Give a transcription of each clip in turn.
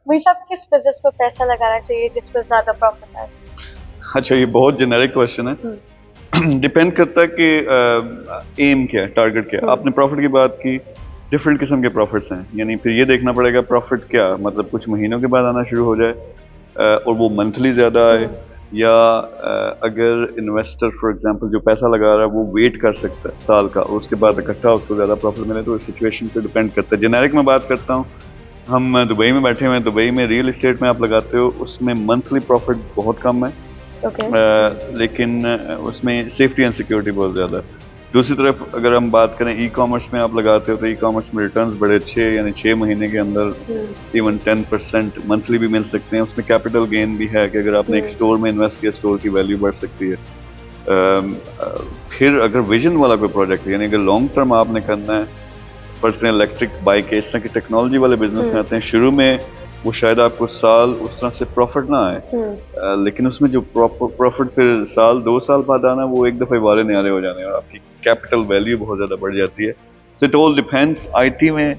वही सब किस बिजनेस में पैसा लगाना चाहिए जिसमें ज्यादा प्रॉफिट आए? अच्छा, ये बहुत जेनेरिक क्वेश्चन है। डिपेंड करता है कि एम क्या है, टारगेट क्या है। आपने प्रॉफिट की बात की, डिफरेंट किस्म के प्रॉफिट्स हैं, यानी फिर ये देखना पड़ेगा प्रॉफिट क्या, मतलब कुछ महीनों के बाद आना शुरू हो जाए और वो मंथली ज़्यादा आए, या अगर इन्वेस्टर फॉर एग्जांपल जो पैसा लगा रहा है वो वेट कर सकता है साल का और उसके बाद इकट्ठा उसको ज़्यादा प्रॉफिट मिले, तो इस सिचुएशन पे डिपेंड करता है। जेनेरिक में बात करता हूँ, हम दुबई में बैठे हुए हैं, दुबई में रियल इस्टेट में आप लगाते हो, उसमें मंथली प्रॉफिट बहुत कम है। लेकिन उसमें सेफ्टी एंड सिक्योरिटी बहुत ज़्यादा है। दूसरी तरफ अगर हम बात करें ई कॉमर्स में आप लगाते हो, तो ई कॉमर्स में रिटर्न्स बड़े अच्छे, यानी 6 महीने के अंदर इवन 10% मंथली भी मिल सकते हैं। उसमें कैपिटल गेन भी है कि अगर आपने एक स्टोर में इन्वेस्ट किया, स्टोर की वैल्यू बढ़ सकती है। फिर अगर विजन वाला कोई प्रोजेक्ट है, यानी अगर लॉन्ग टर्म आपने करना है, पर्सनल इलेक्ट्रिक बाइक इस तरह की टेक्नोलॉजी वाले बिजनेस में आते हैं, शुरू में वो शायद आपको साल उस तरह से प्रॉफिट ना आए, लेकिन उसमें जो प्रॉफिट फिर साल 2 साल बाद आना, वो एक दफे वाले न्यारे हो जाने और आपकी कैपिटल वैल्यू बहुत ज्यादा बढ़ जाती है। So it all depends. IT में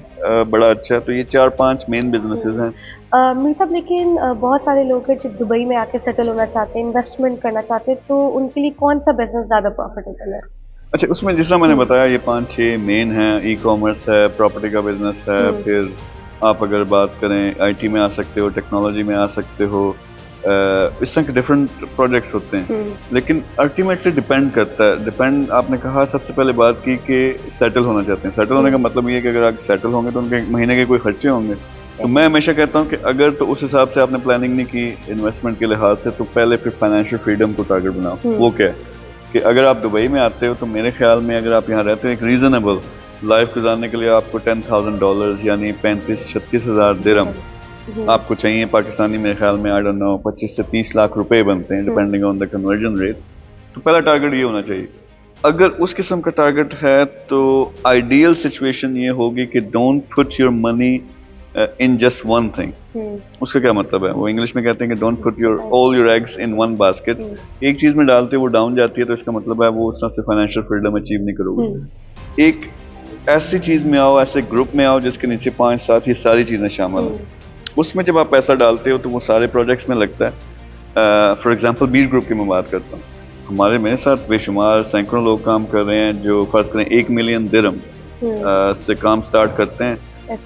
बड़ा अच्छा है। तो ये 4-5 मेन बिजनेसेस हैं। मीर साहब, लेकिन बहुत सारे लोग हैं जो दुबई में आके सेटल होना चाहते हैं, इन्वेस्टमेंट करना चाहते हैं, तो उनके लिए कौन सा बिजनेस ज्यादा प्रॉफिटेबल है? अच्छा, उसमें जिस तरह मैंने बताया ये 5-6 मेन हैं। ई कॉमर्स है, प्रॉपर्टी का बिजनेस है, फिर आप अगर बात करें आईटी में आ सकते हो, टेक्नोलॉजी में आ सकते हो, इस तरह के डिफरेंट प्रोजेक्ट्स होते हैं। लेकिन अल्टीमेटली डिपेंड करता है। डिपेंड, आपने कहा सबसे पहले बात की कि सेटल होना चाहते हैं। सेटल होने का मतलब ये है कि अगर आप सेटल होंगे तो उनके महीने के कोई खर्चे होंगे। तो मैं हमेशा कहता हूँ कि अगर तो उस हिसाब से आपने प्लानिंग नहीं की इन्वेस्टमेंट के लिहाज से, तो पहले फिर फाइनेंशियल फ्रीडम को टारगेट बनाओ। वो क्या है कि अगर आप दुबई में आते हो, तो मेरे ख्याल में अगर आप यहाँ रहते हो, एक रीजनेबल लाइफ गुजारने के लिए आपको $10,000 यानी 35-36 हज़ार दिरहम आपको चाहिए पाकिस्तानी। मेरे ख्याल में आई डोंट नो 25 से 30 लाख रुपए बनते हैं depending on the conversion rate. तो पहला टारगेट ये होना चाहिए। अगर उस किस्म का टारगेट है तो आइडियल सिचुएशन ये होगी कि don't put your money in just one thing. उसका क्या मतलब है? वो इंग्लिश में कहते हैं कि don't put your all your eggs in one basket. एक चीज में डालते वो डाउन जाती है, तो इसका मतलब है वो उस तरह से फाइनेंशियल फ्रीडम अचीव नहीं करोगे। एक ऐसी चीज में आओ, ऐसे ग्रुप में आओ जिसके नीचे 5-7 ही सारी चीजें शामिल हैं। उसमें जब आप पैसा डालते हो तो वो सारे प्रोजेक्ट्स में लगता है। फॉर एग्जांपल बीर ग्रुप की मैं बात करता हूँ, हमारे मेरे साथ बेशुमार सैकड़ों लोग काम कर रहे हैं जो फर्ज करें 1 मिलियन दिरहम से काम स्टार्ट करते हैं,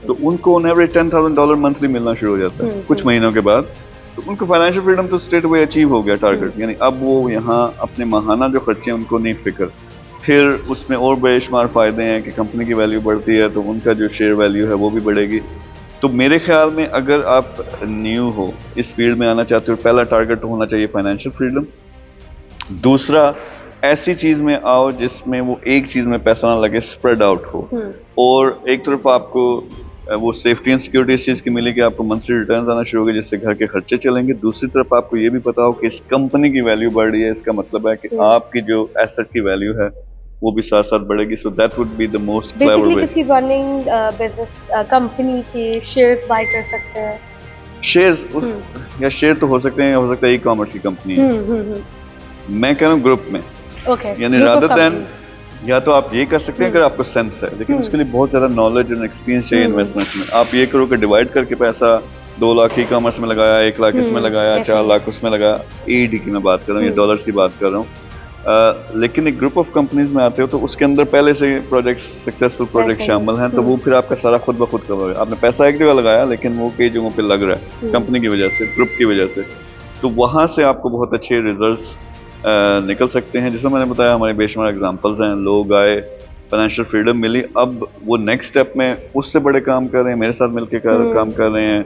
तो उनको ऑन एवरेज $10,000 मंथली मिलना शुरू हो जाता है कुछ महीनों के बाद। तो उनको फाइनेंशियल फ्रीडम तो स्ट्रेट अवे अचीव हो गया टारगेट, यानी अब वो यहाँ अपने माहाना जो खर्चे हैं उनको नहीं फिक्र। फिर उसमें और बेशुमार फायदे हैं कि कंपनी की वैल्यू बढ़ती है तो उनका जो शेयर वैल्यू है वो भी बढ़ेगी। तो मेरे ख्याल में अगर आप न्यू हो, इस फील्ड में आना चाहते हो, पहला टारगेट होना चाहिए फाइनेंशियल फ्रीडम। दूसरा, ऐसी चीज में आओ जिसमें वो एक चीज में पैसा ना लगे, स्प्रेड आउट हो। और एक तरफ आपको वो सेफ्टी एंड सिक्योरिटी इस चीज की मिलेगी, आपको मंथली रिटर्न्स आना शुरू होंगे जिससे घर के खर्चे चलेंगे। दूसरी तरफ आपको ये भी पता हो कि इस कंपनी की वैल्यू बढ़ रही है, इसका मतलब है कि आपकी जो एसेट की वैल्यू है वो भी साथ साथ बढ़ेगी। So that would be the most clever way. किसी रनिंग बिजनेस कंपनी के शेयर्स बाय कर सकते हैं। शेयर्स या शेयर तो हो सकते हैं, हो सकता है ई कॉमर्स की कंपनी है। मैं कह रहा हूँ ग्रुप में, यानी रादर देन, या तो आप ये कर सकते हैं अगर आपको सेंस है, लेकिन उसके लिए बहुत ज्यादा नॉलेज और एक्सपीरियंस चाहिए इन्वेस्टमेंट्स में। आप ये करो कि डिवाइड करके पैसा 2 लाख ई कॉमर्स में लगाया, 1 लाख इसमें लगाया, 4 लाख उसमें लगाया। AED की मैं बात कर रहा हूँ या डॉलर्स की बात कर रहा हूँ। लेकिन एक ग्रुप ऑफ कंपनीज में आते हो तो उसके अंदर पहले से प्रोजेक्ट्स, सक्सेसफुल प्रोजेक्ट शामिल हैं, तो वो फिर आपका सारा खुद ब खुद कवर है। आपने पैसा एक जगह लगाया लेकिन वो कई जगहों पे लग रहा है कंपनी की वजह से, ग्रुप की वजह से, तो वहां से आपको बहुत अच्छे रिजल्ट्स निकल सकते हैं। जैसे मैंने बताया, हमारे बेशुमार एग्जांपल्स हैं, लोग आए, फाइनेंशियल फ्रीडम मिली, अब वो नेक्स्ट स्टेप में उससे बड़े काम कर रहे हैं, मेरे साथ मिलकर काम कर रहे हैं,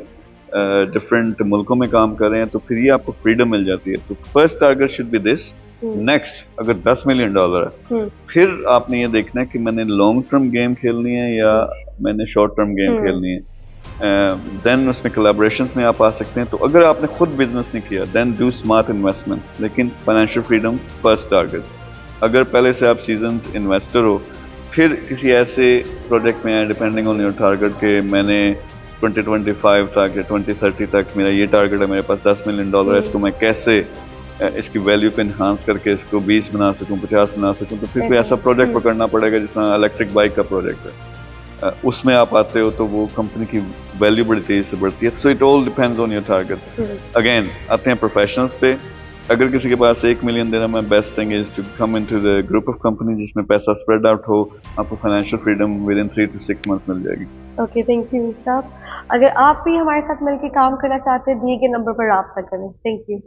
डिफरेंट मुल्कों में काम कर रहे हैं, तो फिर ये आपको फ्रीडम मिल जाती है। तो first target should be this. Next, अगर $10 मिलियन है, फिर आपने ये देखना है कि मैंने लॉन्ग टर्म गेम खेलनी है या मैंने शॉर्ट टर्म गेम खेलनी है। देन उसमें कोलैबोरेशंस में आप आ सकते हैं। तो अगर आपने खुद बिजनेस नहीं किया, देन डू स्मार्ट इन्वेस्टमेंट्स, लेकिन फाइनेंशियल फ्रीडम फर्स्ट टारगेट। अगर पहले से आप सीजन्ड इन्वेस्टर हो, फिर किसी ऐसे प्रोजेक्ट में आए, डिपेंडिंग ऑन योर टारगेट, के मैंने 2025 तक या 2030 तक मेरा ये टारगेट है, मेरे पास $10 मिलियन है, इसको मैं कैसे इसकी वैल्यू को इन्हांस करके इसको 20 बना सकूं, 50 बना सकूं, तो फिर कोई ऐसा प्रोजेक्ट पकड़ना पड़ेगा जिस तरह इलेक्ट्रिक बाइक का प्रोजेक्ट है। उसमें आप आते हो तो वो कंपनी की वैल्यू बड़ी तेजी से बढ़ती है। So it all depends on your targets. Again आते हैं प्रोफेशनल्स पे। अगर किसी के पास 1 मिलियन देना, मैं best thing is to come into the group of company जिसमें पैसा स्प्रेड आउट हो। आपको financial freedom within 3 to 6 months मिल जाएगी। ओके, थैंक यू साहब। अगर आप भी हमारे साथ मिलकर काम करना चाहते हैं, दिए गए नंबर पर रब्ता करें। Thank you.